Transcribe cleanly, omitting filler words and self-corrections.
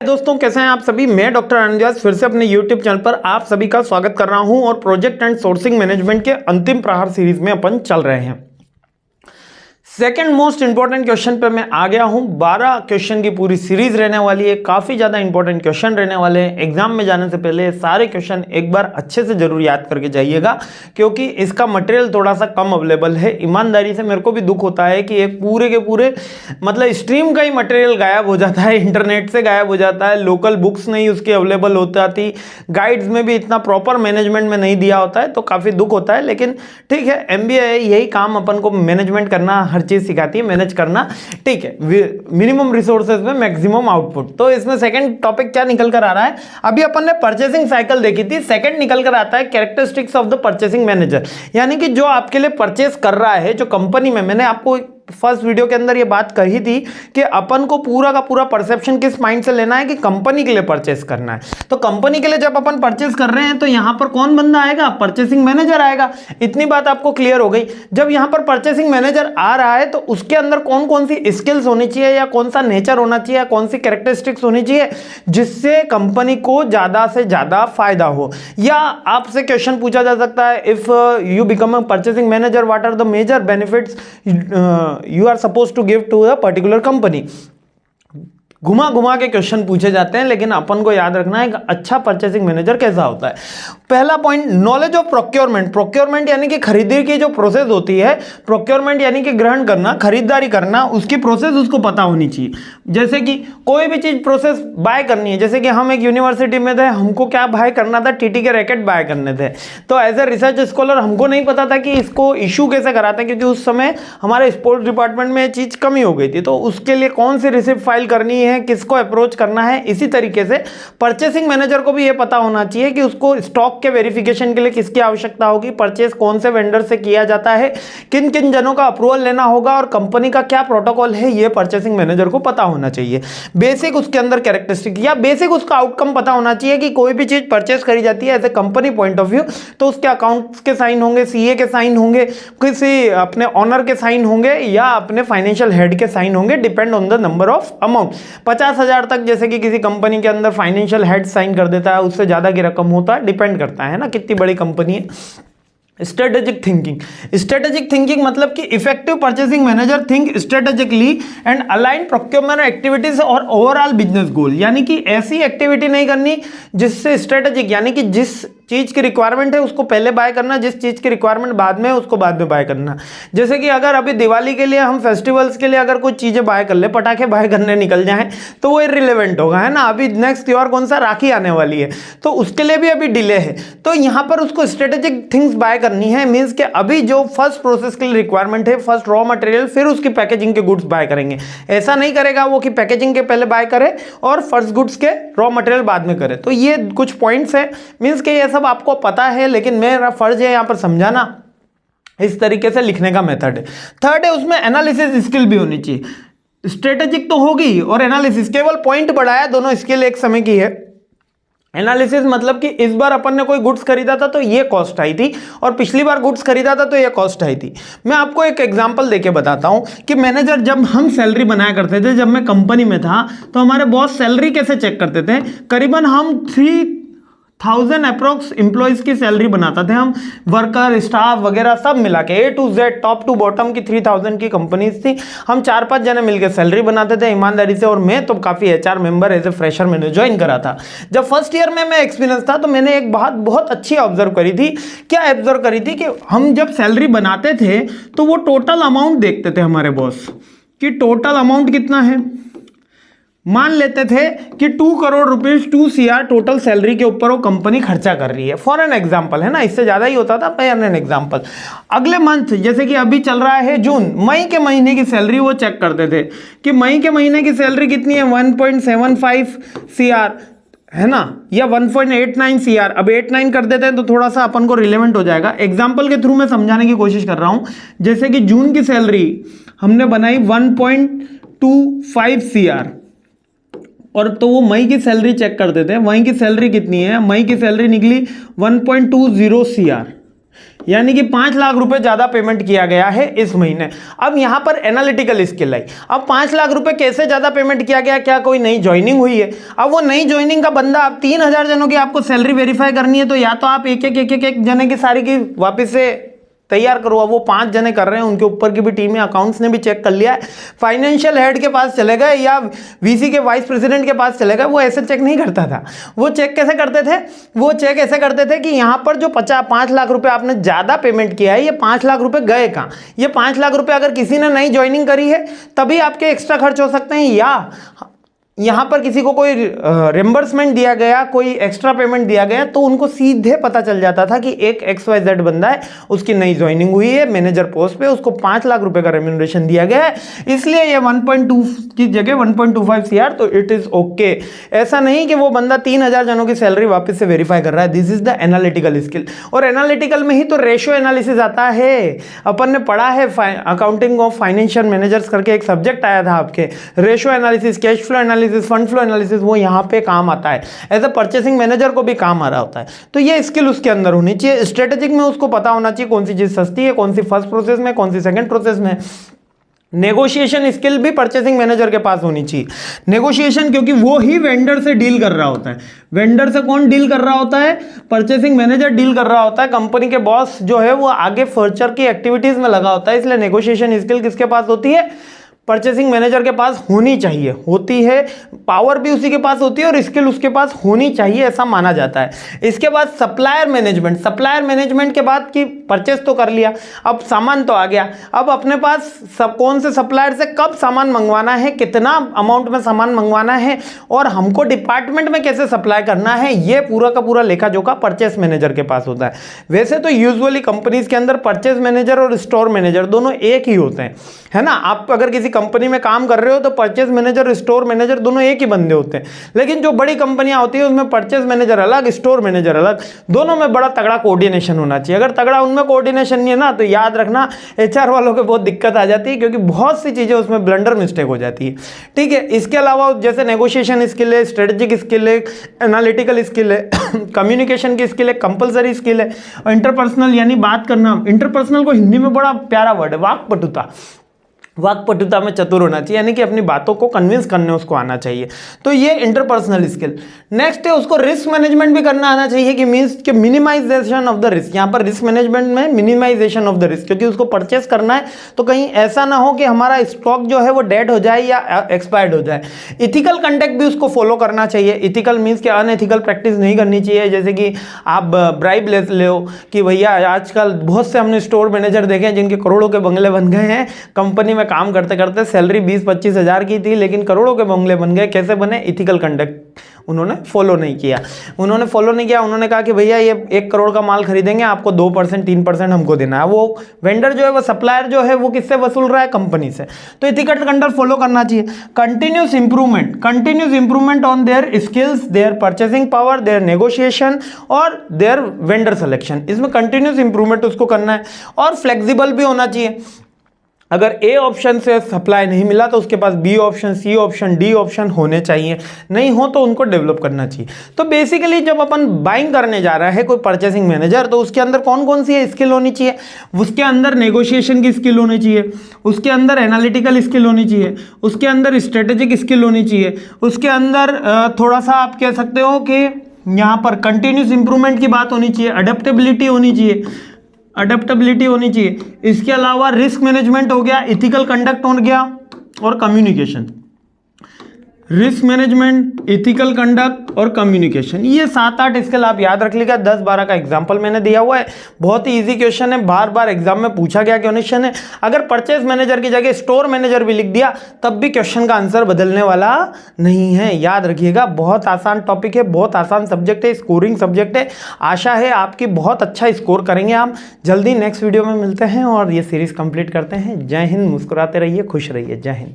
दोस्तों, कैसे हैं आप सभी। मैं डॉक्टर आनंद व्यास फिर से अपने YouTube चैनल पर आप सभी का स्वागत कर रहा हूं और प्रोजेक्ट एंड सोर्सिंग मैनेजमेंट के अंतिम प्रहार सीरीज में अपन चल रहे हैं। सेकंड मोस्ट इंपॉर्टेंट क्वेश्चन पे मैं आ गया हूं। 12 क्वेश्चन की पूरी सीरीज रहने वाली है। काफी ज्यादा इंपॉर्टेंट क्वेश्चन रहने वाले हैं। एग्जाम में जाने से पहले सारे क्वेश्चन एक बार अच्छे से जरूर याद करके जाइएगा, क्योंकि इसका मटेरियल थोड़ा सा कम अवेलेबल है। ईमानदारी से मेरे को भी दुख होता है कि एक पूरे के पूरे मतलब स्ट्रीम का ही मटेरियल गायब हो जाता है, इंटरनेट से गायब हो जाता है, लोकल बुक्स नहीं उसकी अवेलेबल होता थी, गाइड्स में भी इतना प्रॉपर मैनेजमेंट में नहीं दिया होता है, तो काफी दुख होता है। लेकिन ठीक है, MBA है, यही काम अपन को मैनेजमेंट करना, हर चीज सिखाती है मैनेज करना। ठीक है, मिनिमम रिसोर्सेज में मैक्सिमम आउटपुट। तो इसमें सेकंड टॉपिक क्या निकल कर आ रहा है, अभी अपन ने परचेसिंग साइकिल देखी थी, सेकंड निकल कर आता है characteristics of the purchasing manager. यानी कि जो आपके लिए परचेस कर रहा है, जो कंपनी में, मैंने आपको फर्स्ट वीडियो के अंदर ये बात कही थी कि अपन को पूरा का पूरा परसेप्शन किस माइंड से लेना है कि कंपनी के लिए परचेस करना है। तो कंपनी के लिए जब अपन परचेस कर रहे हैं तो यहां पर कौन बंदा आएगा, परचेसिंग मैनेजर आएगा। इतनी बात आपको क्लियर हो गई। जब यहां पर परचेसिंग मैनेजर आ रहा है तो उसके अंदर कौन कौन सी स्किल्स होनी चाहिए, या कौन सा नेचर होना चाहिए, कौन सी कैरेक्टरिस्टिक्स होनी चाहिए जिससे कंपनी को ज्यादा से ज्यादा फायदा हो। या आपसे क्वेश्चन पूछा जा सकता है, if you become a purchasing manager, what are the major benefits you are supposed to give to a particular company। घुमा घुमा के क्वेश्चन पूछे जाते हैं, लेकिन अपन को याद रखना है कि अच्छा परचेसिंग मैनेजर कैसा होता है। पहला point, knowledge of procurement. Procurement यानी कि खरीदारी की जो प्रोसेस होती है, प्रोक्योरमेंट यानी कि ग्रहण करना, खरीदारी करना, उसकी प्रोसेस उसको पता होनी चाहिए। जैसे कि कोई भी चीज प्रोसेस बाय करनी है, जैसे कि हम एक यूनिवर्सिटी में थे, हमको क्या बाय करना था, TT के रैकेट बाय करने थे। तो एज ए रिसर्च स्कॉलर हमको नहीं पता था कि इसको इशू कैसे कराते हैं, क्योंकि उस समय हमारे स्पोर्ट्स डिपार्टमेंट में ये चीज कमी हो गई थी। तो उसके लिए कौन सी रिसिप्ट फाइल करनी है, किसको अप्रोच करना है। इसी तरीके से परचेसिंग मैनेजर को भी यह पता होना चाहिए कि उसको स्टॉक के वेरिफिकेशन के लिए किसकी आवश्यकता होगी, परचेस कौन से वेंडर से किया जाता है, किन किन जनों का अप्रूवल लेना होगा और कंपनी का क्या प्रोटोकॉल है, यह परचेसिंग मैनेजर को पता होना चाहिए। बेसिक उसके अंदर कैरेक्टरिस्टिक या बेसिक उसका आउटकम पता होना चाहिए कि कोई भी चीज परचेस करी जाती है as a company point of view, तो उसके अकाउंट्स के साइन होंगे, CA के साइन होंगे, किसी अपने ऑनर के साइन होंगे, या अपने फाइनेंशियल हेड के साइन होंगे, depend on the number of amount. 50,000 तक जैसे कि किसी कंपनी के अंदर फाइनेंशियल हेड साइन कर देता है, उससे ज्यादा की रकम होता है, डिपेंड करता है ना कितनी बड़ी कंपनी है। Strategic thinking. स्ट्रेटेजिक थिंकिंग मतलब कि effective purchasing manager think strategically and align procurement activities और ओवरऑल बिजनेस गोल। यानी कि ऐसी एक्टिविटी नहीं करनी जिससे स्ट्रेटेजिक, यानी कि जिस चीज की रिक्वायरमेंट है उसको पहले बाय करना, जिस चीज की रिक्वायरमेंट बाद में उसको बाद में बाय करना। जैसे कि अगर अभी दिवाली के लिए हम फेस्टिवल्स के लिए अगर कुछ चीजें बाय कर ले, पटाखे बाय करने निकल जाएं, तो वो इररिलेवेंट होगा, है ना। अभी नेक्स्ट त्योहार कौन सा, राखी आने वाली है, तो उसके लिए भी अभी डिले है। तो यहां पर उसको स्ट्रेटेजिक थिंग्स बाय करनी है, मींस कि अभी जो फर्स्ट प्रोसेस के लिए रिक्वायरमेंट है, फर्स्ट रॉ मटेरियल, फिर उसकी पैकेजिंग के गुड्स बाय करेंगे। ऐसा नहीं करेगा वो कि पैकेजिंग के पहले बाय करे और फर्स्ट गुड्स के रॉ मटेरियल बाद में करे। तो ये कुछ पॉइंट्स है, मींस कि ये सब आपको पता है, लेकिन मेरा फर्ज है यहां पर समझाना। इस तरीके से लिखने का मेथड है। थर्ड है, उसमें एनालिसिस स्किल भी होनी चाहिए। स्ट्रेटेजिक तो होगी और एनालिसिस, केवल पॉइंट बढ़ाया, दोनों स्किल एक समय की है। एनालिसिस मतलब कि इस बार अपन ने कोई गुड्स खरीदा था तो ये कॉस्ट आई थी, और पिछली बार गुड्स खरीदा था तो ये कॉस्ट आई थी। मैं आपको एक एग्जांपल देके बताता हूं कि मैनेजर, जब हम सैलरी बनाया करते थे, जब मैं कंपनी में था, तो हमारे बॉस सैलरी कैसे चेक करते थे, करीबन हम 3,000 अप्रोक्स एम्प्लॉइज की सैलरी बनाते थे हम, वर्कर, स्टाफ वगैरह सब मिला के, A to Z top to bottom की 3,000 की कंपनीज थी। हम 4-5 जने मिलकर सैलरी बनाते थे ईमानदारी से, और मैं तो काफी HR member as a fresher मैंने ज्वाइन करा था। जब फर्स्ट ईयर में मैं एक्सपीरियंस था, तो मैंने एक बात बहुत अच्छी ऑब्जर्व करी थी। क्या ऑब्जर्व करी थी कि हम जब सैलरी बनाते थे तो वो टोटल अमाउंट देखते थे हमारे बॉस कि टोटल अमाउंट कितना है। मान लेते थे कि 2 crore rupees, 2 CR total salary के ऊपर वो कंपनी खर्चा कर रही है, फॉर एन एग्जांपल, है ना। इससे ज्यादा ही होता था, फॉर एन एग्जांपल। अगले मंथ, जैसे कि अभी चल रहा है जून, मई के महीने की सैलरी वो चेक करते थे कि मई के महीने की सैलरी कितनी है, 1.75 CR, है ना, या 1.89 CR। अब 89 कर देते हैं तो थोड़ा सा अपन को रिलेवेंट हो जाएगा। एग्जाम्पल के थ्रू मैं समझाने की कोशिश कर रहा हूं। जैसे कि जून की सैलरी हमने बनाई 1.25 CR, और तो वो मई की सैलरी चेक कर देते हैं, मई की सैलरी कितनी है, मई की सैलरी निकली 1.20 CR। यानी कि 5 लाख रुपए ज्यादा पेमेंट किया गया है इस महीने। अब यहां पर एनालिटिकल स्किल आई। अब 5 लाख रुपए कैसे ज्यादा पेमेंट किया गया, क्या कोई नई ज्वाइनिंग हुई है? अब वो नई ज्वाइनिंग का बंदा, अब 3000 जनों की आपको सैलरी वेरीफाई करनी है, तो या तो आप एक जने की सारी की वापस से तैयार करो। अब वो 5 जने कर रहे हैं, उनके ऊपर की भी टीम है, अकाउंट्स ने भी चेक कर लिया है, फाइनेंशियल हेड के पास चले गए या वीसी के वाइस प्रेसिडेंट के पास चले गए। वो ऐसे चेक नहीं करता था। वो चेक कैसे करते थे? वो चेक ऐसे करते थे कि यहां पर जो 5 लाख रुपए आपने ज्यादा पेमेंट किया है, ये 5 लाख रुपए गए कहां? ये 5 लाख रुपए अगर किसी ने नई ज्वाइनिंग करी है तभी आपके एक्स्ट्रा खर्च हो सकते हैं, या यहां पर किसी को कोई रिम्बर्समेंट दिया गया, कोई एक्स्ट्रा पेमेंट दिया गया, तो उनको सीधे पता चल जाता था कि एक XYZ बंदा है, उसकी नई ज्वाइनिंग हुई है मैनेजर पोस्ट पे, उसको 5 लाख रुपए का रेम्यूनरेशन दिया गया है, इसलिए ये 1.2 की जगह 1.25 CR, तो इट इज ओके। ऐसा नहीं कि वो बंदा 3000 जनों की सैलरी वापस से वेरीफाई कर रहा है। This is the analytical skill. और एनालिटिकल में ही तो रेशियो एनालिसिस आता है। अपन ने पढ़ा है अकाउंटिंग ऑफ फाइनेंशियल मैनेजर्स करके एक सब्जेक्ट आया था आपके, ratio analysis, cash flow analysis, fund flow analysis, वो यहां पे काम आता है। एज अ परचेसिंग मैनेजर को भी काम आ रहा होता है। तो ये स्किल उसके अंदर होनी चाहिए। स्ट्रेटेजिक में उसको पता होना चाहिए कौन सी चीज सस्ती है, कौन सी फर्स्ट प्रोसेस में, कौन सी सेकंड प्रोसेस में। नेगोशिएशन स्किल भी परचेसिंग मैनेजर के पास होनी चाहिए। नेगोशिएशन, क्योंकि वो ही वेंडर से डील कर रहा होता है। वेंडर से कौन डील कर रहा होता है? परचेसिंग मैनेजर डील कर रहा होता है। कंपनी के बॉस जो है वो आगे फर्चर की एक्टिविटीज में लगा होता है, इसलिए नेगोशिएशन स्किल किसके पास होती है? परचेसिंग मैनेजर के पास होनी चाहिए, होती है। पावर भी उसी के पास होती है और स्किल उसके पास होनी चाहिए, ऐसा माना जाता है। इसके बाद सप्लायर मैनेजमेंट। सप्लायर मैनेजमेंट के बाद की परचेस तो कर लिया, अब सामान तो आ गया। अब अपने पास कौन से सप्लायर से कब सामान मंगवाना है, कितना अमाउंट में सामान मंगवाना है और हमको डिपार्टमेंट में कैसे सप्लाई करना है, ये पूरा का पूरा लेखा जोखा परचेस मैनेजर के पास होता है। वैसे तो यूजुअली कंपनीज के अंदर परचेस मैनेजर और स्टोर मैनेजर दोनों एक ही होते हैं, है ना। आप अगर किसी कंपनी में काम कर रहे हो तो परचेज मैनेजर, स्टोर मैनेजर दोनों एक ही बंदे होते हैं। लेकिन जो बड़ी कंपनियां होती है उसमें परचेज मैनेजर अलग, स्टोर मैनेजर अलग, दोनों में बड़ा तगड़ा कोऑर्डिनेशन होना चाहिए। अगर तगड़ा उनमें कोऑर्डिनेशन नहीं है ना, तो याद रखना HR वालों को बहुत दिक्कत आ जाती है, क्योंकि बहुत सी चीजें उसमें ब्लंडर मिस्टेक हो जाती है। ठीक है, इसके अलावा जैसे नेगोशिएशन स्किल है, स्ट्रेटेजिक स्किल है, एनालिटिकल स्किल है, कम्युनिकेशन की स्किल है, कंपलसरी स्किल है, और इंटरपर्सनल यानी बात करना। इंटरपर्सनल को हिंदी में बड़ा प्यारा वर्ड है, वाक्पटुता। वाक्पटुता में चतुर होना चाहिए, यानी कि अपनी बातों को कन्विंस करने उसको आना चाहिए। तो ये इंटरपर्सनल स्किल। नेक्स्ट है उसको रिस्क मैनेजमेंट भी करना आना चाहिए, कि मींस कि मिनिमाइजेशन ऑफ द रिस्क। यहाँ पर रिस्क मैनेजमेंट में मिनिमाइजेशन ऑफ द रिस्क, क्योंकि उसको परचेस करना है तो कहीं ऐसा ना हो कि हमारा स्टॉक जो है वो डेड हो जाए या एक्सपायर्ड हो जाए। इथिकल कंडक्ट भी उसको फॉलो करना चाहिए। इथिकल मीन्स कि अनएथिकल प्रैक्टिस नहीं करनी चाहिए, जैसे कि आप ब्राइब ले लो कि भैया आजकल बहुत से हमने स्टोर मैनेजर देखे हैं जिनके करोड़ों के बंगले बन गए हैं। कंपनी में काम करते करते सैलरी 20-25 हज़ार की थी, लेकिन करोड़ों के बंगले बन गए। कैसे बने? इथिकल कंडक्ट उन्होंने फॉलो नहीं किया। उन्होंने कहा कि भैया ये 1 करोड़ का माल खरीदेंगे, आपको 2%, 3% हमको देना है। वो वेंडर जो है, वो सप्लायर जो है, वो किससे वसूल रहा है? कंपनी से। तो इथिकल कंडक्ट फॉलो करना चाहिए। Continuous improvement on their skills, their purchasing power, their negotiation और देयर वेंडर सिलेक्शन। इसमें कंटिन्यूस इंप्रूवमेंट उसको करना है। और फ्लेक्सिबल भी होना चाहिए। अगर A ऑप्शन से सप्लाई नहीं मिला तो उसके पास B option, C option, D option होने चाहिए। नहीं हो तो उनको डेवलप करना चाहिए। तो बेसिकली जब अपन बाइंग करने जा रहा है कोई परचेसिंग मैनेजर, तो उसके अंदर कौन कौन सी स्किल होनी चाहिए? उसके अंदर नेगोशिएशन की स्किल होनी चाहिए, उसके अंदर एनालिटिकल स्किल होनी चाहिए, उसके अंदर स्ट्रेटेजिक स्किल होनी चाहिए, उसके अंदर थोड़ा सा आप कह सकते हो कि यहाँ पर कंटिन्यूस इंप्रूवमेंट की बात होनी चाहिए, अडेप्टेबिलिटी होनी चाहिए। इसके अलावा रिस्क मैनेजमेंट हो गया, इथिकल कंडक्ट हो गया और communication. Risk management, ethical conduct और कम्युनिकेशन, ये 7-8 स्किल आप याद रख लीजिएगा। 10-12 का एग्जाम्पल मैंने दिया हुआ है। बहुत ही इजी क्वेश्चन है, बार बार एग्जाम में पूछा गया क्वेश्चन है। अगर परचेज मैनेजर की जगह स्टोर मैनेजर भी लिख दिया तब भी क्वेश्चन का आंसर बदलने वाला नहीं है, याद रखिएगा। बहुत आसान टॉपिक है, बहुत आसान सब्जेक्ट है, स्कोरिंग सब्जेक्ट है। आशा है आपकी बहुत अच्छा स्कोर करेंगे हम। जल्दी नेक्स्ट वीडियो में मिलते हैं और ये सीरीज कंप्लीट करते हैं। जय हिंद, मुस्कुराते रहिए, खुश रहिए। जय हिंद।